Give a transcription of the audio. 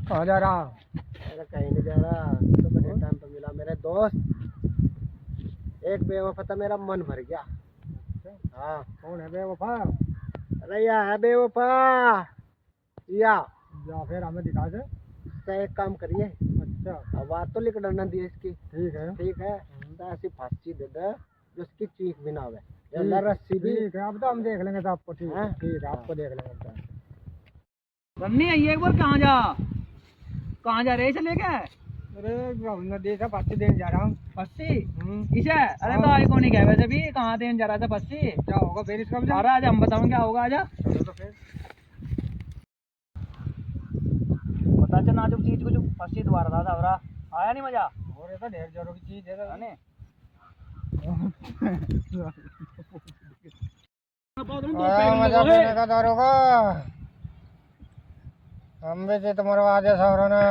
कहाँ जा रहा? अरे कहीं नहीं जा रहा, तो बड़े टाइम पे मिला मेरे दोस्त। एक बेवफा था, मेरा मन भर गया। हाँ। कौन है बेवफा? अरे या है बेवफा या फिर हमें दिखा दे। तो एक काम करिए। अच्छा अब बात तो लिख डालना दी इसकी। ठीक है। ठीक है, तो ऐसी फांसी दे दे जो उसकी चीख भी ना आवे, या रस्सी भी। ठीक है, अब तो हम देख लेंगे तो आपको। ठीक है हाँ? ठीक है, आपको देख लेंगे तो। बन्नी आई एक बार। कहाँ जा रहे चले क्या? अरे नदी से पत्ती देने जा रहा हूँ। पस्सी इसे? अरे तो आई कौन ही कह वैसे भी कहाँ देने जा रहा था पस्सी? क्या होगा फिर इसका? अरे आज हम बताऊँ क्या होगा। आजा चलो तो फिर। पता चल नाजुक चीज कुछ पस्सी दोबारा था सावरा आया नहीं मजा। और ये तो ढेर जोरों की चीज है है ने? मजा पीने का दारोगा। हम भी थे तुम्हारे आधे सौरों ने।